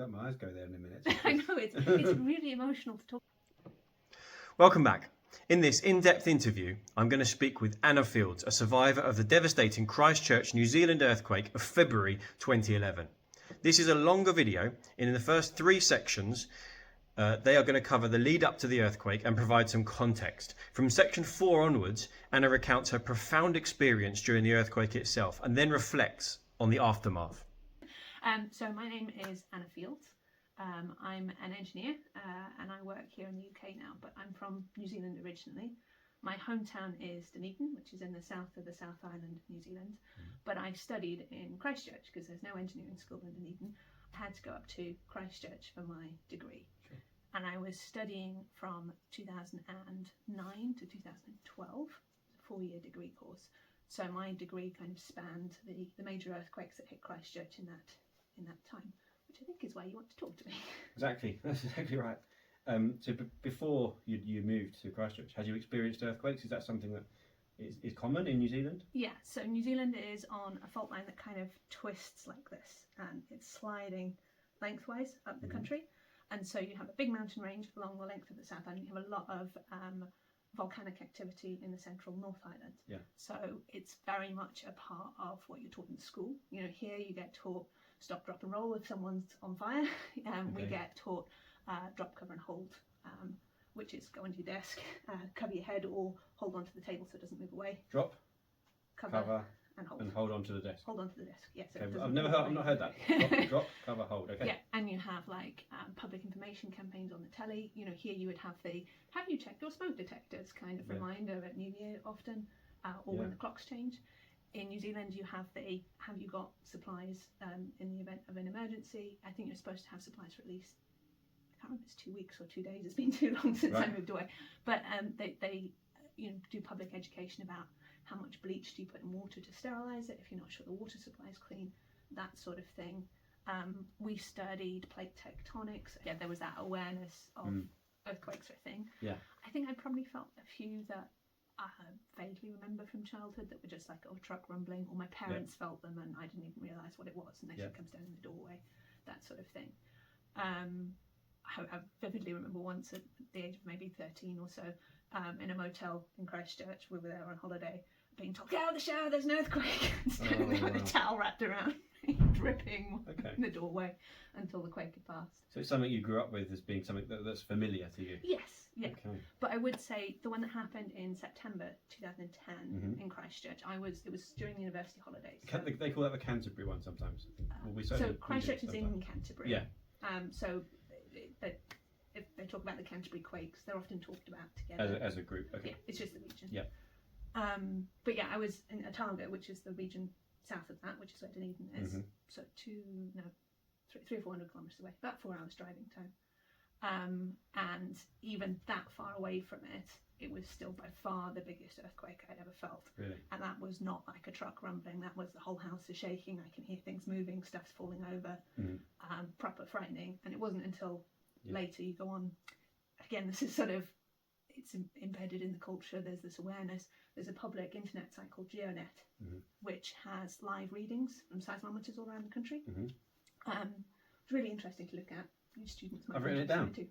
Let my eyes go there in a minute. I know, it's really emotional to talk. Welcome back. In this in-depth interview, I'm going to speak with Anna Fields, a survivor of the devastating Christchurch, New Zealand earthquake of February 2011. This is a longer video. In the first 3 sections, they are going to cover the lead up to the earthquake and provide some context. From section 4 onwards, Anna recounts her profound experience during the earthquake itself and then reflects on the aftermath. So my name is Anna Fields. I'm an engineer and I work here in the UK now, but I'm from New Zealand originally. My hometown is Dunedin, which is in the south of the South Island of New Zealand, but I studied in Christchurch because there's no engineering school in Dunedin. I had to go up to Christchurch for my degree. Sure. And I was studying from 2009 to 2012, a 4-year degree course. So my degree kind of spanned the major earthquakes that hit Christchurch in that time, which I think is why you want to talk to me. Exactly, that's exactly right. So before you moved to Christchurch, had you experienced earthquakes? Is that something that is common in New Zealand? Yeah, so New Zealand is on a fault line that kind of twists like this, and it's sliding lengthwise up the country. And so you have a big mountain range along the length of the South Island. You have a lot of volcanic activity in the central North Island. Yeah. So it's very much a part of what you're taught in school. You know, here you get taught stop, drop and roll if someone's on fire. We get taught drop, cover and hold, which is go onto your desk, cover your head or hold onto the table so it doesn't move away. Drop, cover and hold onto the desk. Hold onto the desk, yes. Okay, I've not heard that. Drop, cover, hold. Okay. Yeah, and you have like public information campaigns on the telly. You know, here you would have the have you checked your smoke detectors kind of reminder at New Year often, or when the clocks change. In New Zealand, you have the have you got supplies in the event of an emergency. I think you're supposed to have supplies for at least, I can't remember if it's 2 weeks or 2 days. It's been too long since I moved away. But they do public education about how much bleach do you put in water to sterilise it if you're not sure the water supply is clean, that sort of thing. We studied plate tectonics. Yeah, there was that awareness of earthquakes sort of thing. Yeah. I think I probably felt a few that I vaguely remember from childhood that were just like a truck rumbling, or my parents felt them and I didn't even realise what it was, and then she comes down in the doorway, that sort of thing. I vividly remember once at the age of maybe 13 or so, in a motel in Christchurch, we were there on holiday, being told, get out of the shower, there's an earthquake, and standing there with a towel wrapped around me, dripping in the doorway until the quake had passed. So it's something you grew up with as being something that's familiar to you? Yes, yeah. Okay. But I would say the one that happened in September 2010 in Christchurch, it was during the university holidays. So, They call that the Canterbury one sometimes. So Christchurch is in Canterbury. Yeah. So if they talk about the Canterbury quakes, they're often talked about together. As a group, okay. Yeah, it's just the region. Yeah. But yeah, I was in Otago, which is the region south of that, which is where Dunedin is. So 300 or 400 kilometres away, about 4 hours driving time. And even that far away from it, it was still by far the biggest earthquake I'd ever felt. Really? And that was not like a truck rumbling, that was the whole house is shaking, I can hear things moving, stuff's falling over, proper frightening. And it wasn't until later you go on, again, this is sort of, it's embedded in the culture, there's this awareness. There's a public internet site called GeoNet, which has live readings from seismometers all around the country. It's really interesting to look at. Your students might I've written it down too.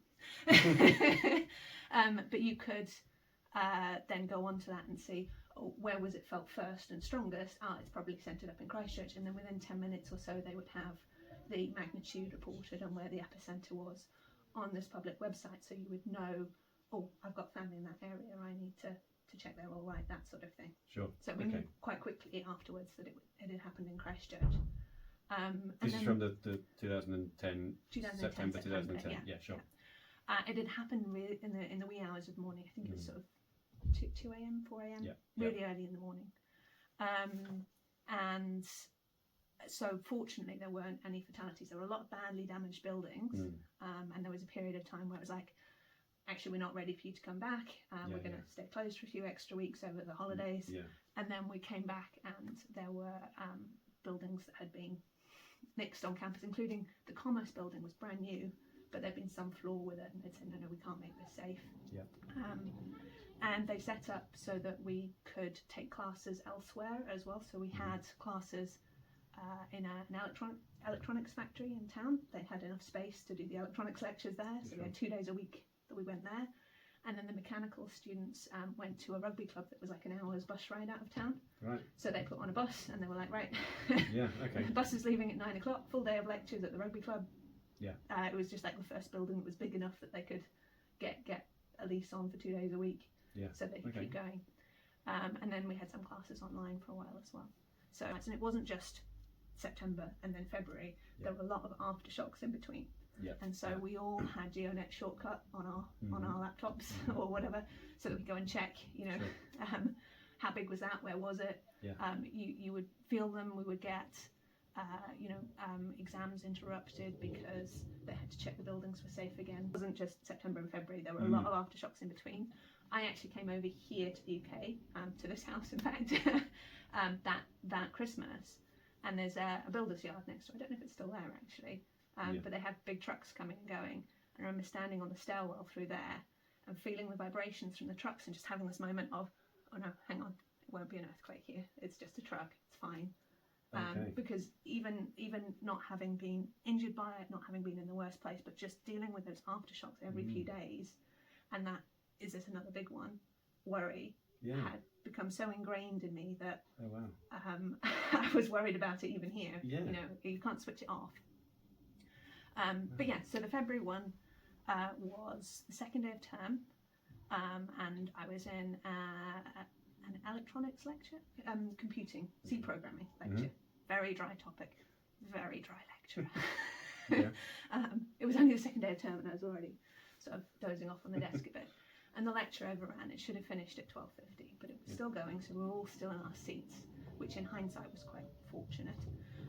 But you could then go on to that and see where was it felt first and strongest. It's probably centred up in Christchurch, and then within 10 minutes or so they would have the magnitude reported and where the epicentre was on this public website, so you would know, I've got family in that area, I need to check they're all right, that sort of thing. Sure. So we knew quite quickly afterwards that it had happened in Christchurch. This is from the 2010 September 2010. Yeah, sure. It had happened really in the wee hours of the morning. I think it was sort of 2 a.m, 4 a.m, really early in the morning. And so fortunately there weren't any fatalities. There were a lot of badly damaged buildings, and there was a period of time where it was like, actually, we're not ready for you to come back. We're going to stay closed for a few extra weeks over the holidays. And then we came back and there were buildings that had been nixed on campus, including the Commerce building was brand new, but there'd been some flaw with it, and they'd said, no, we can't make this safe. And they set up so that we could take classes elsewhere as well. So we had classes in an electronics factory in town. They had enough space to do the electronics lectures there, so we had 2 days a week that we went there. And then the mechanical students went to a rugby club that was like an hour's bus ride out of town. Right. So they put on a bus and they were like, right, Yeah. Okay. the bus is leaving at 9 o'clock, full day of lectures at the rugby club. Yeah. It was just like the first building that was big enough that they could get a lease on for 2 days a week. Yeah. So they could keep going. And then we had some classes online for a while as well. So and it wasn't just September and then February. There were a lot of aftershocks in between. Yeah. And so we all had GeoNet shortcut on our laptops or whatever, so that we go and check, how big was that, where was it? Yeah. You would feel them. We would get exams interrupted because they had to check the buildings were safe again. It wasn't just September and February. There were a lot of aftershocks in between. I actually came over here to the UK, to this house in fact, that Christmas, and there's a builder's yard next door. I don't know if it's still there actually. But they have big trucks coming and going. I remember standing on the stairwell through there and feeling the vibrations from the trucks and just having this moment of, oh no, hang on, it won't be an earthquake here. It's just a truck. It's fine. Because even not having been injured by it, not having been in the worst place, but just dealing with those aftershocks every few days, and that is this another big one, worry, had become so ingrained in me that I was worried about it even here. Yeah. You can't switch it off. But yeah, so the February one was the second day of term, and I was in an electronics lecture, computing, C programming lecture. Very dry topic, very dry lecture. It was only the second day of term and I was already sort of dozing off on the desk a bit. And the lecture overran. It should have finished at 12:50, but it was still going, so we were all still in our seats, which in hindsight was quite fortunate.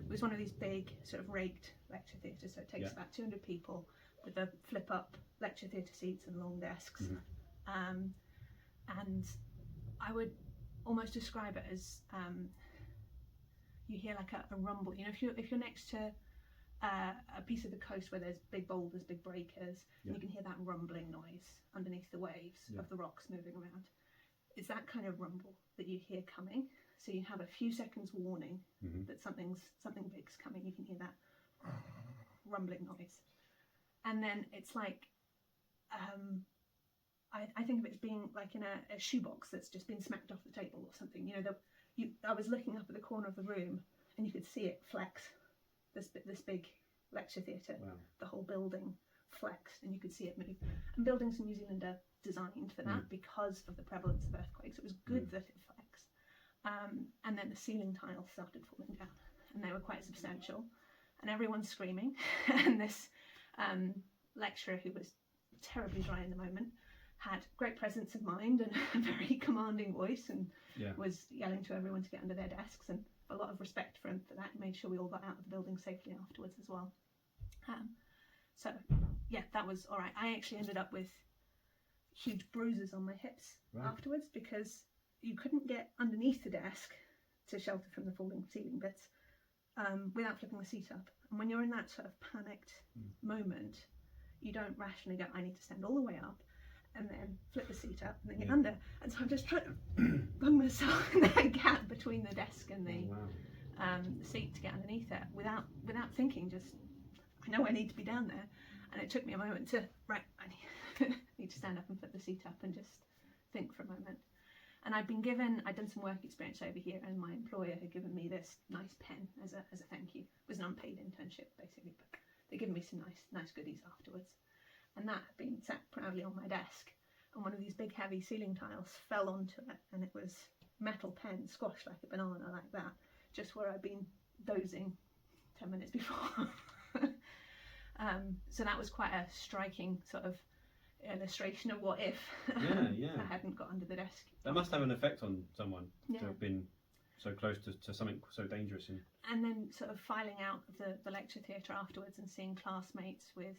It was one of these big sort of rigged lecture theatres, so it takes about 200 people with the flip up lecture theatre seats and long desks. And I would almost describe it as you hear like a rumble. If you're next to a piece of the coast where there's big boulders, big breakers, and you can hear that rumbling noise underneath the waves of the rocks moving around. It's that kind of rumble that you hear coming. So you have a few seconds warning that something big's coming. You can hear that rumbling noise, and then it's like I think of it as being like in a shoebox that's just been smacked off the table or something. I was looking up at the corner of the room and you could see it flex. This big lecture theatre, the whole building flexed, and you could see it move. And buildings in New Zealand are designed for that because of the prevalence of earthquakes. It was good that it flexed. And then the ceiling tiles started falling down, and they were quite substantial. And everyone's screaming. And this lecturer, who was terribly dry in the moment, had great presence of mind and a very commanding voice, and was yelling to everyone to get under their desks, and a lot of respect for him for that. He made sure we all got out of the building safely afterwards as well. So yeah, that was all right. I actually ended up with huge bruises on my hips afterwards because you couldn't get underneath the desk to shelter from the falling ceiling bits without flipping the seat up. And when you're in that sort of panicked moment, you don't rationally go, I need to stand all the way up and then flip the seat up and then get under. And so I'm just trying to bung myself in that gap between the desk and the seat to get underneath it without thinking. Just, I know I need to be down there. And it took me a moment to, I need to stand up and flip the seat up and just think for a moment. And I'd done some work experience over here, and my employer had given me this nice pen as a thank you. It was an unpaid internship basically, but they'd given me some nice goodies afterwards. And that had been sat proudly on my desk, and one of these big heavy ceiling tiles fell onto it, and it was metal pen squashed like a banana like that, just where I'd been dozing 10 minutes before. So that was quite a striking sort of illustration of what if I hadn't got under the desk. That must have an effect on someone to have been so close to something so dangerous. And then sort of filing out of the lecture theatre afterwards and seeing classmates with,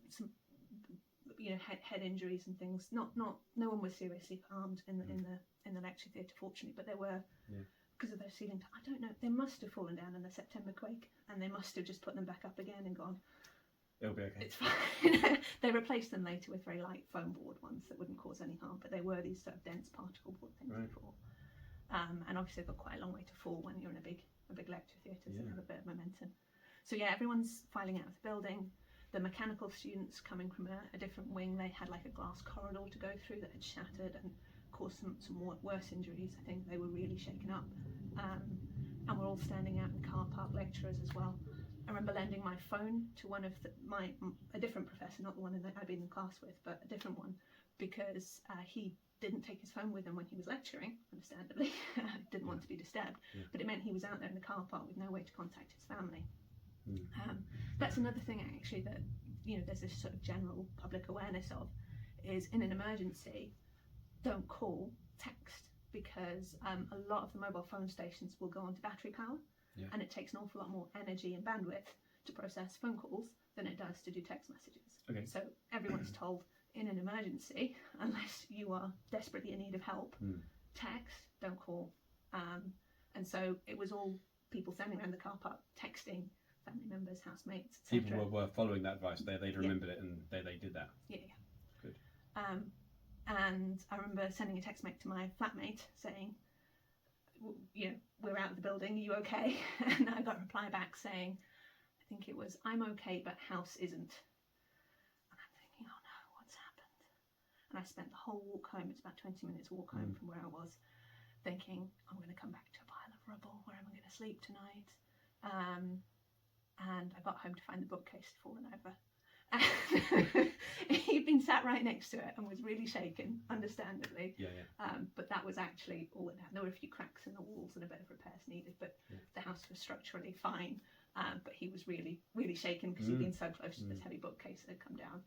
some head injuries and things. No one was seriously harmed in the lecture theatre, fortunately, but there were because of those ceiling. I don't know. They must have fallen down in the September quake, and they must have just put them back up again and gone, it'll be okay. It's fine. They replaced them later with very light foam board ones that wouldn't cause any harm, but they were these sort of dense particle board things before. And obviously they've got quite a long way to fall when you're in a big lecture theatre, so they have a bit of momentum. So yeah, everyone's filing out of the building. The mechanical students coming from a different wing, they had like a glass corridor to go through that had shattered and caused some worse injuries. I think they were really shaken up. And we're all standing out in the car park, lecturers as well. I remember lending my phone to one of a different professor, not the one that I'd been in class with, but a different one, because he didn't take his phone with him when he was lecturing, understandably. Didn't want to be disturbed, but it meant he was out there in the car park with no way to contact his family. That's another thing actually that, you know, there's this sort of general public awareness of, is in an emergency, don't call, text, because a lot of the mobile phone stations will go onto battery power, and it takes an awful lot more energy and bandwidth to process phone calls than it does to do text messages. Okay. So everyone's told, in an emergency, unless you are desperately in need of help, text, don't call. And so it was all people standing around the car park texting family members, housemates, etc. People were following that advice. They'd remembered it, and they did that. Yeah. Good. And I remember sending a text mate to my flatmate saying, you know, we're out of the building, are you okay? And I got a reply back saying, I think it was, I'm okay, but house isn't. And I'm thinking, oh no, what's happened? And I spent the whole walk home, it's about 20 minutes walk home from where I was, thinking, I'm going to come back to a pile of rubble, where am I going to sleep tonight? And I got home to find the bookcase had fallen over. He'd been sat right next to it and was really shaken, understandably. But that was actually all it had. There were a few cracks in the walls and a bit of repairs needed, but the house was structurally fine. But he was really, really shaken because he'd been so close to this heavy bookcase that had come down.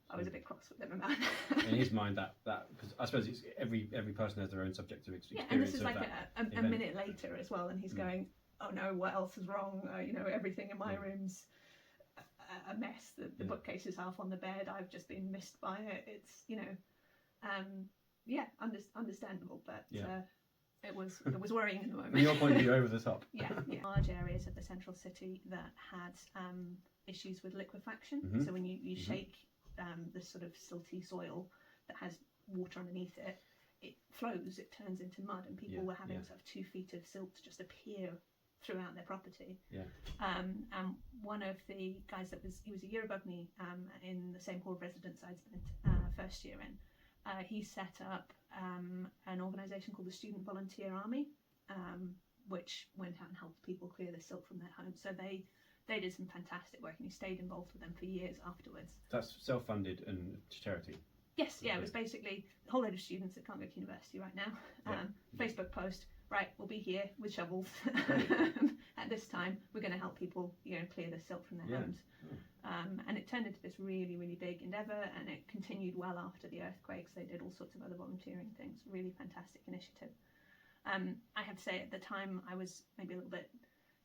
I was a bit cross with him about that. In his mind, that because I suppose it's every person has their own subjective experience. Yeah, and this is like that a minute later as well, and he's going, oh no, what else is wrong? You know, everything in my room's a mess. The bookcase is half on the bed. I've just been missed by it. It's, you know, understandable, but it was worrying in the moment. From your point of view, over the top. Large areas of the central city that had issues with liquefaction. So when you shake this sort of silty soil that has water underneath it, it flows, it turns into mud, and people were having sort of 2 feet of silt just appear throughout their property. And one of the guys he was a year above me in the same hall of residence I'd spent first year in, he set up an organisation called the Student Volunteer Army, which went out and helped people clear the silt from their homes. So they did some fantastic work, and he stayed involved with them for years afterwards. That's self-funded and charity. Yes, it was basically a whole load of students that can't go to university right now. Facebook post, right, we'll be here with shovels at this time. We're going to help people, you know, clear the silt from their homes. And it turned into this really, really big endeavour, and it continued well after the earthquakes. They did all sorts of other volunteering things. Really fantastic initiative. I have to say, at the time, I was maybe a little bit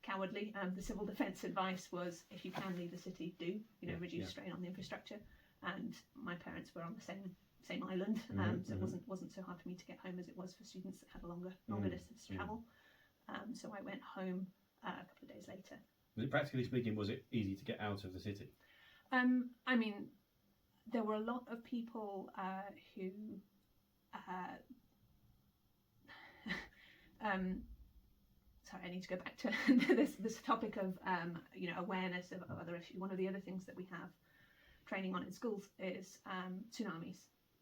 cowardly. The civil defence advice was, if you can leave the city, do, you know, reduce strain on the infrastructure. And my parents were on the same island, so it wasn't so hard for me to get home as it was for students that had a longer distance to travel. So I went home a couple of days later. Practically speaking, was it easy to get out of the city? I mean, there were a lot of people who sorry, I need to go back to this topic of you know, awareness of other issues. One of the other things that we have training on in schools is tsunamis,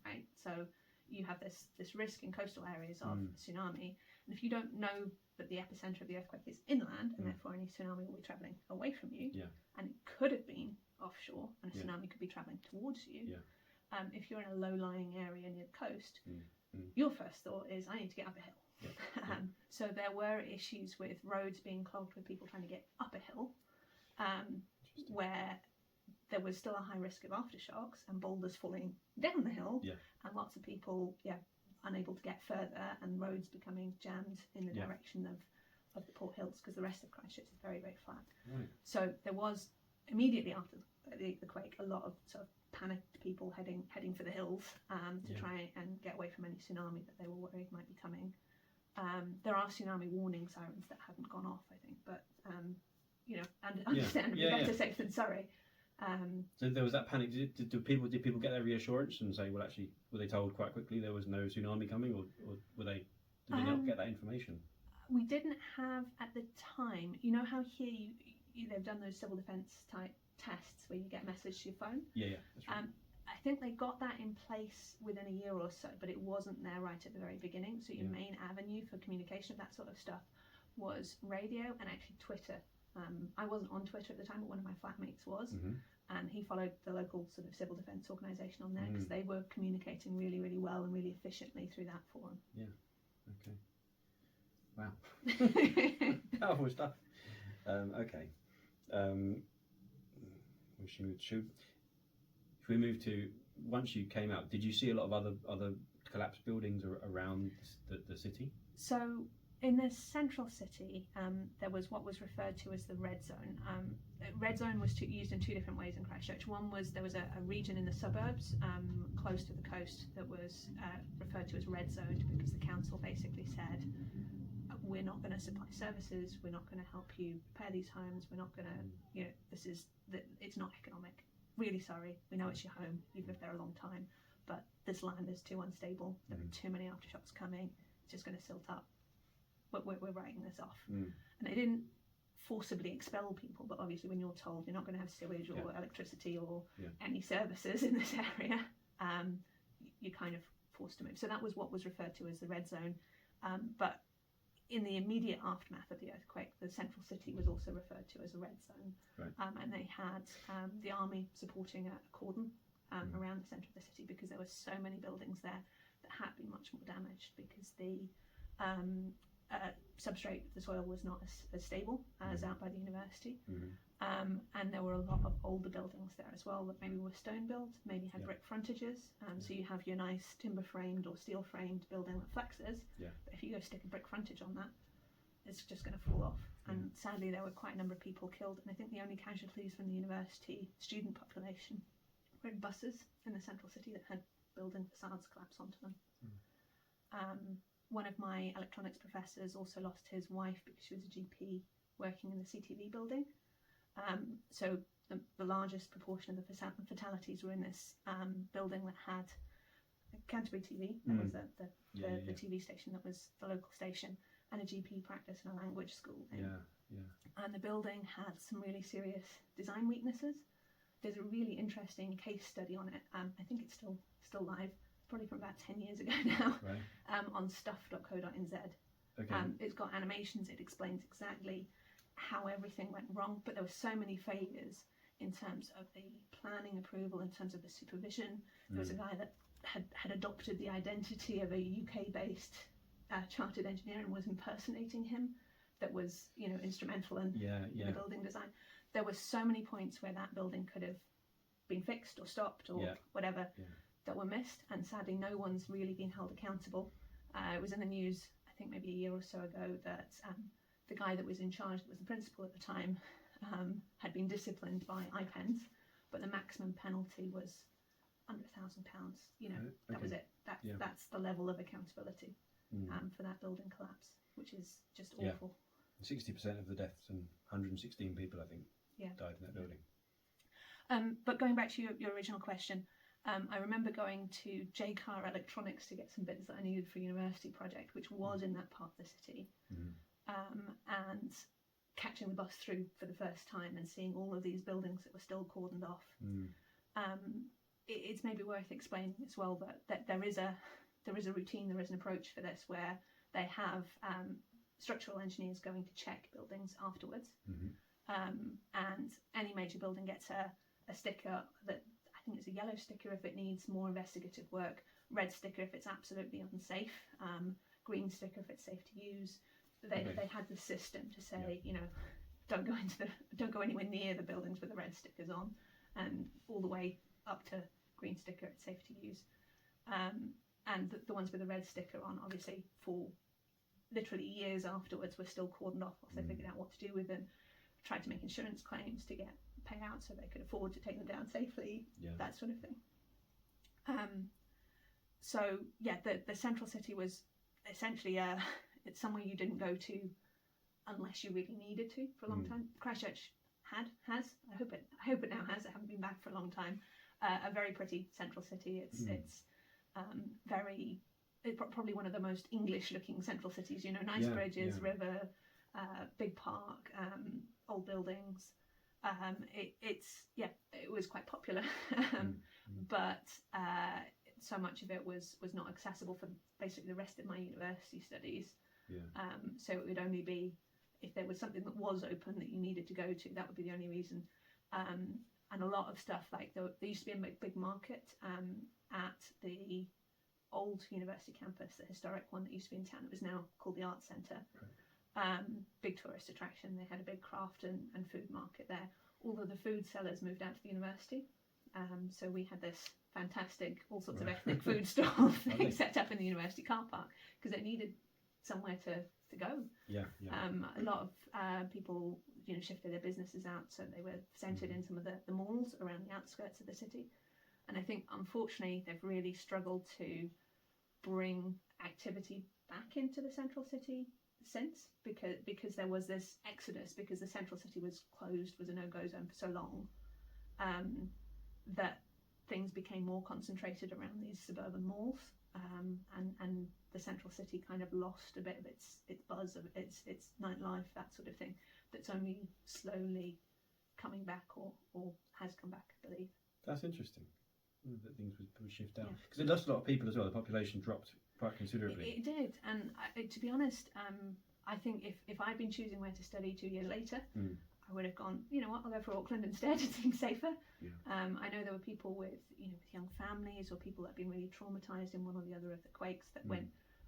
right? So you have this risk in coastal areas of tsunami, and if you don't know that the epicenter of the earthquake is inland, and therefore any tsunami will be travelling away from you, and it could have been offshore, and a tsunami could be travelling towards you. If you're in a low-lying area near the coast, your first thought is, I need to get up a hill. So there were issues with roads being clogged with people trying to get up a hill, where there was still a high risk of aftershocks and boulders falling down the hill, and lots of people unable to get further, and roads becoming jammed in the direction of the Port Hills, because the rest of Christchurch is very, very flat. So there was, immediately after the quake, a lot of sort of panicked people heading for the hills to try and get away from any tsunami that they were worried might be coming. There are tsunami warning sirens that haven't gone off, I think, but you know, understandably better safe than sorry. So there was that panic. Did people get their reassurance and say, well, actually, were they told quite quickly there was no tsunami coming, or did they not get that information? We didn't have at the time. You know how here they've done those civil defence type tests where you get a message to your phone. Yeah, that's right. I think they got that in place within a year or so, but it wasn't there right at the very beginning. So your main avenue for communication of that sort of stuff was radio and actually Twitter. I wasn't on Twitter at the time, but one of my flatmates was, and he followed the local sort of civil defence organisation on there because they were communicating really, really well and really efficiently through that forum. Yeah. Okay. Wow. Powerful stuff. Okay. If we move to, once you came out, did you see a lot of other collapsed buildings around the city? So in the central city, there was what was referred to as the red zone. Red zone was used in two different ways in Christchurch. One was there was a region in the suburbs close to the coast that was referred to as red zoned because the council basically said, we're not going to supply services, we're not going to help you repair these homes, we're not going to, it's not economic. Really sorry, we know it's your home, you've lived there a long time, but this land is too unstable, there are too many aftershocks coming, it's just going to silt up. We're writing this off. And they didn't forcibly expel people, but obviously when you're told you're not going to have sewage or electricity or any services in this area, you're kind of forced to move. So that was what was referred to as the red zone. But in the immediate aftermath of the earthquake, the central city was also referred to as a red zone. Right. And they had the army supporting a cordon around the centre of the city because there were so many buildings there that had been much more damaged because the substrate of the soil was not as stable as out by the university. And there were a lot of older buildings there as well that maybe were stone built, maybe had brick frontages. So you have your nice timber framed or steel framed building that flexes, but if you go stick a brick frontage on that, it's just going to fall off. And sadly there were quite a number of people killed, and I think the only casualties from the university student population were in buses in the central city that had building facades collapse onto them. One of my electronics professors also lost his wife because she was a GP working in the CTV building. So the largest proportion of the fatalities were in this building that had Canterbury TV, that was the TV station that was the local station, and a GP practice and a language school. And the building had some really serious design weaknesses. There's a really interesting case study on it. I think it's still live, probably from about 10 years ago now, on stuff.co.nz. Okay. It's got animations, it explains exactly how everything went wrong, but there were so many failures in terms of the planning approval, in terms of the supervision. There was a guy that had adopted the identity of a UK-based chartered engineer and was impersonating him, that was instrumental in the building design. There were so many points where that building could have been fixed or stopped or whatever that were missed, and sadly no one's really been held accountable. It was in the news, I think maybe a year or so ago, that the guy that was in charge, that was the principal at the time, had been disciplined by IPENS, but the maximum penalty was under £1,000. That was it. That's the level of accountability for that building collapse, which is just awful. 60% of the deaths and 116 people, I think, died in that building. But going back to your original question, I remember going to JCAR Electronics to get some bits that I needed for a university project, which was in that part of the city, and catching the bus through for the first time and seeing all of these buildings that were still cordoned off. It's maybe worth explaining as well that there is a routine, there is an approach for this where they have structural engineers going to check buildings afterwards, and any major building gets a sticker that, I think it's a yellow sticker if it needs more investigative work, red sticker if it's absolutely unsafe, green sticker if it's safe to use. They had the system to say, don't go anywhere near the buildings with the red stickers on, and all the way up to green sticker it's safe to use. And the ones with the red sticker on, obviously, for literally years afterwards, were still cordoned off whilst they figured out what to do with them, tried to make insurance claims to get payouts so they could afford to take them down safely, that sort of thing. The central city was essentially it's somewhere you didn't go to unless you really needed to for a long time. Christchurch has I hope it now has. I haven't been back for a long time. A very pretty central city. It's probably one of the most English looking central cities. Nice bridges, river, big park, old buildings. It was quite popular, but so much of it was not accessible for basically the rest of my university studies. So it would only be if there was something that was open that you needed to go to, that would be the only reason. And a lot of stuff, like there used to be a big market at the old university campus, the historic one that used to be in town. It was now called the Arts Centre. Big tourist attraction. They had a big craft and food market there. All of the food sellers moved out to the university. So we had this fantastic, all sorts of ethnic food stalls set up in the university car park because they needed somewhere to go. A lot of people, shifted their businesses out, so they were centred in some of the malls around the outskirts of the city. And I think, unfortunately, they've really struggled to bring activity back into the central city since, because there was this exodus, because the central city was closed, was a no-go zone for so long, that things became more concentrated around these suburban malls, and the central city kind of lost a bit of its buzz, of its nightlife, that sort of thing, that's only slowly coming back, or has come back, I believe. That's interesting that things would shift down, because it lost a lot of people as well. The population dropped quite considerably. It did, and to be honest, I think if I'd been choosing where to study 2 years later, I would have gone, you know what, I'll go for Auckland instead. It seems safer. I know there were people with young families, or people that had been really traumatised in one or the other of the quakes that went,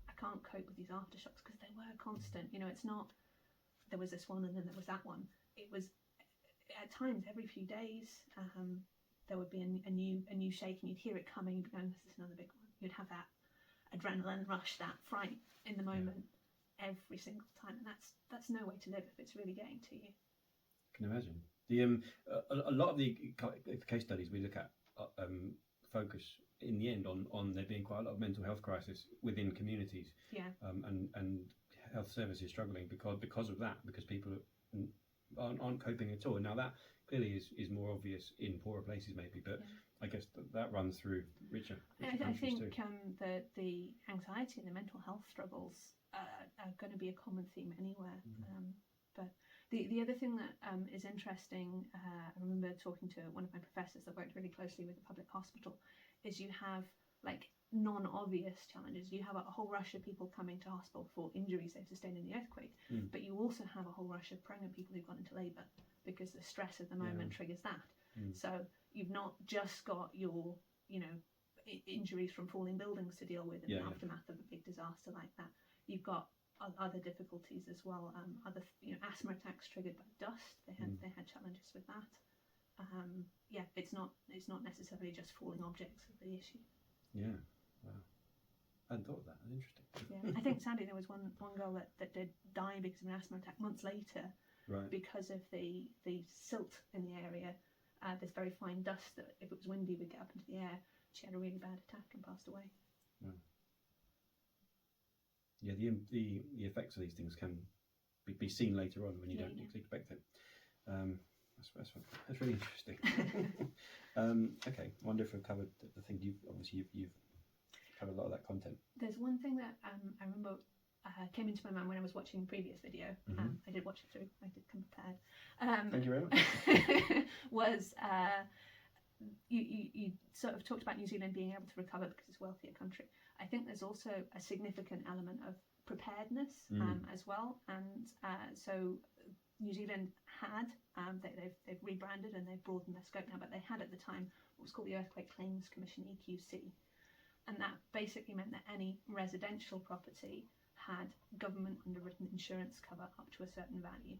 I can't cope with these aftershocks, because they were constant. It's not, there was this one and then there was that one. It was, at times, every few days, there would be a new shake, and you'd hear it coming, you'd be going, this is another big one. You'd have that adrenaline rush, that fright in the moment, every single time, and that's no way to live if it's really getting to you. I can imagine. A lot of the case studies we look at focus in the end on there being quite a lot of mental health crisis within communities, and health services struggling because of that, because people aren't coping at all. Now that clearly is more obvious in poorer places maybe, but I guess that runs through richer I countries think too. the anxiety and the mental health struggles are going to be a common theme anywhere. But the other thing that is interesting, I remember talking to one of my professors that worked really closely with the public hospital, is you have like non-obvious challenges. You have a whole rush of people coming to hospital for injuries they've sustained in the earthquake, but you also have a whole rush of pregnant people who've gone into labour, because the stress of the moment triggers that. So you've not just got your, injuries from falling buildings to deal with in the aftermath of a big disaster like that. You've got other difficulties as well. Other, asthma attacks triggered by dust. They had challenges with that. It's not necessarily just falling objects of the issue. Yeah, wow. I hadn't thought of that. That's interesting. I think sadly there was one girl that did die because of an asthma attack months later, because of the silt in the area. This very fine dust that, if it was windy, would get up into the air. She had a really bad attack and passed away. Yeah, the effects of these things can be seen later on when you don't expect it. That's really interesting. Okay, I wonder if we've covered the thing. You've covered a lot of that content. There's one thing that I remember came into my mind when I was watching the previous video. I did watch it through. I did come prepared. Thank you very much. Was you sort of talked about New Zealand being able to recover because it's a wealthier country. I think there's also a significant element of preparedness as well, and so New Zealand had they've rebranded and they've broadened their scope now, but they had at the time what was called the Earthquake Claims Commission, EQC, and that basically meant that any residential property had government underwritten insurance cover up to a certain value.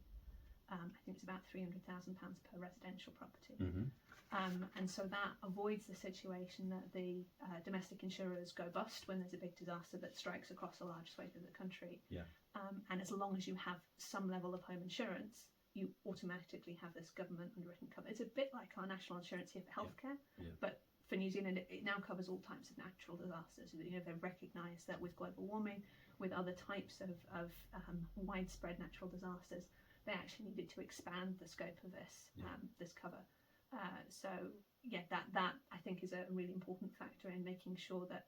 I think it's about £300,000 per residential property. And so that avoids the situation that the domestic insurers go bust when there's a big disaster that strikes across a large swathe of the country. And as long as you have some level of home insurance, you automatically have this government underwritten cover. It's a bit like our national insurance here for healthcare, but for New Zealand it now covers all types of natural disasters. They've recognised that with global warming, with other types of widespread natural disasters, they actually needed to expand the scope of this cover. So that I think is a really important factor in making sure that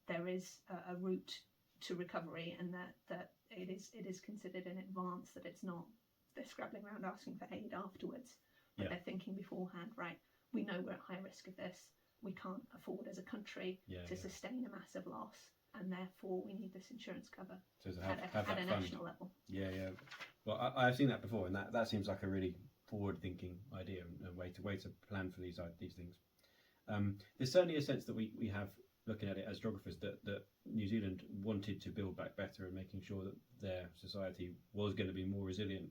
there is a route to recovery, and that it is considered in advance, that it's not they're scrabbling around asking for aid afterwards, but they're thinking beforehand, right, we know we're at high risk of this, we can't afford as a country to sustain a massive loss, and therefore we need this insurance cover at a national level. Well, I've seen that before, and that seems like a really forward-thinking idea and way to plan for these things. There's certainly a sense that we have, looking at it as geographers, that New Zealand wanted to build back better and making sure that their society was going to be more resilient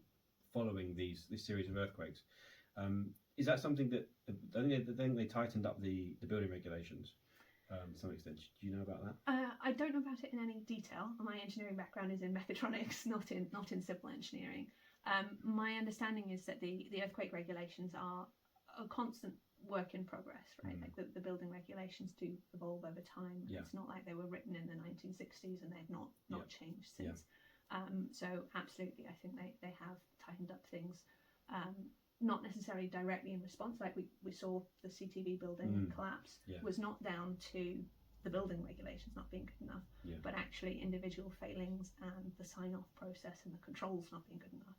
following this series of earthquakes. Is that something that I think they tightened up the building regulations to some extent? Do you know about that? I don't know about it in any detail. My engineering background is in mechatronics, not in civil engineering. My understanding is that the earthquake regulations are a constant work in progress, right? Like the building regulations do evolve over time. It's not like they were written in the 1960s and they've not changed since. So absolutely, I think they have tightened up things. Not necessarily directly in response, like we saw the CTV building collapse was not down to the building regulations not being good enough, but actually individual failings and the sign-off process and the controls not being good enough.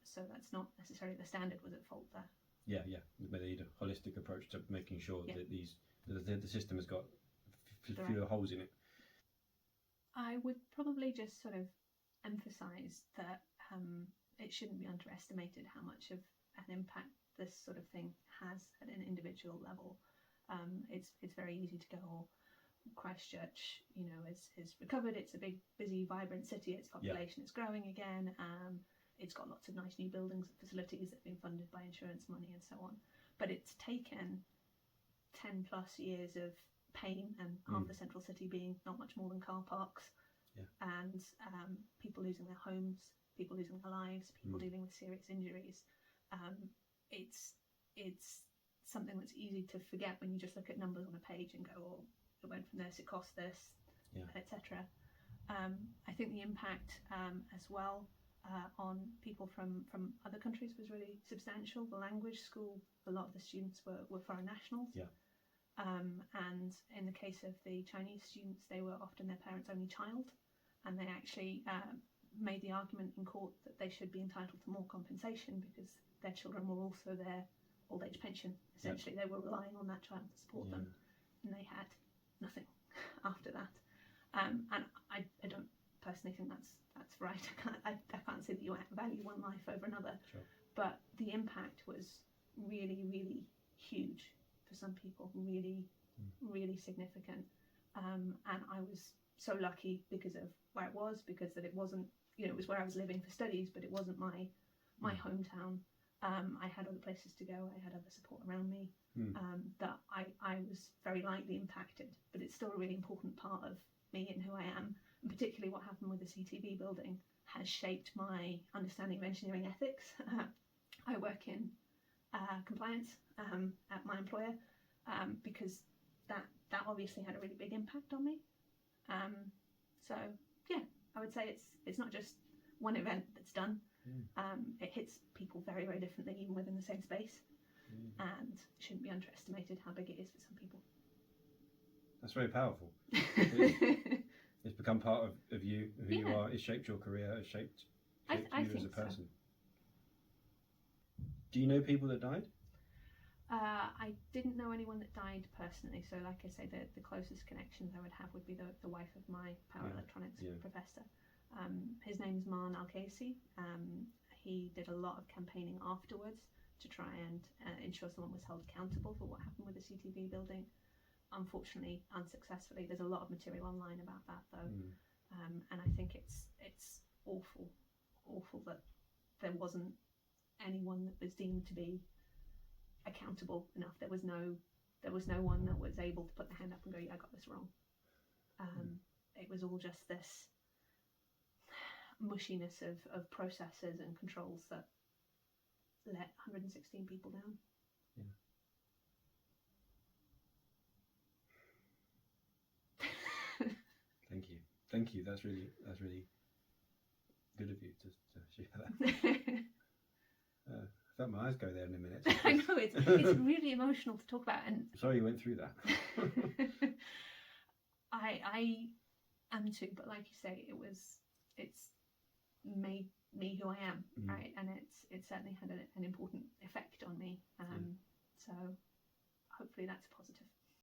So that's not necessarily the standard was at fault there. They need a holistic approach to making sure that the system has got fewer holes in it. I would probably just sort of emphasise that it shouldn't be underestimated how much of an impact this sort of thing has at an individual level. It's very easy to go, oh, Christchurch, is recovered. It's a big, busy, vibrant city. Its population is growing again. It's got lots of nice new buildings and facilities that have been funded by insurance money and so on. But it's taken 10 plus years of pain and half the central city being not much more than car parks, and people losing their homes, people losing their lives, people dealing with serious injuries. It's something that's easy to forget when you just look at numbers on a page and go, oh, it went from this, it cost this, etc. I think the impact as well on people from other countries was really substantial. The language school, a lot of the students were foreign nationals. And in the case of the Chinese students, they were often their parents' only child, and they actually made the argument in court that they should be entitled to more compensation because their children were also their old age pension. Essentially, they were relying on that child to support them, and they had nothing after that. And I don't personally think that's right. I can't say that you value one life over another, but the impact was really, really huge for some people, really, really significant. And I was so lucky because of where it was, because that it wasn't, it was where I was living for studies, but it wasn't my hometown. I had other places to go. I had other support around me. That I was very lightly impacted, but it's still a really important part of me and who I am. And particularly what happened with the CTV building has shaped my understanding of engineering ethics. I work in compliance at my employer because that obviously had a really big impact on me. So yeah, I would say it's not just one event that's done. It hits people very, very differently, even within the same space, and it shouldn't be underestimated how big it is for some people. That's very powerful. It's become part of you, who you are. It's shaped your career. It's shaped you as a person. So. Do you know people that died? I didn't know anyone that died personally. So, like I say, the closest connections I would have would be the wife of my power electronics professor. His name's Man Al-Casey. He did a lot of campaigning afterwards to try and ensure someone was held accountable for what happened with the CTV building. Unfortunately, unsuccessfully. There's a lot of material online about that, though, and I think it's awful that there wasn't anyone that was deemed to be accountable enough. There was no one that was able to put their hand up and go, yeah, I got this wrong. It was all just this mushiness of processes and controls that let 116 people down. Thank you. That's really good of you to share that. I felt my eyes go there in a minute. I know it's really emotional to talk about, and sorry you went through that. I am too, but like you say, it's made me who I am, right? And it's certainly had an important effect on me. So hopefully that's positive.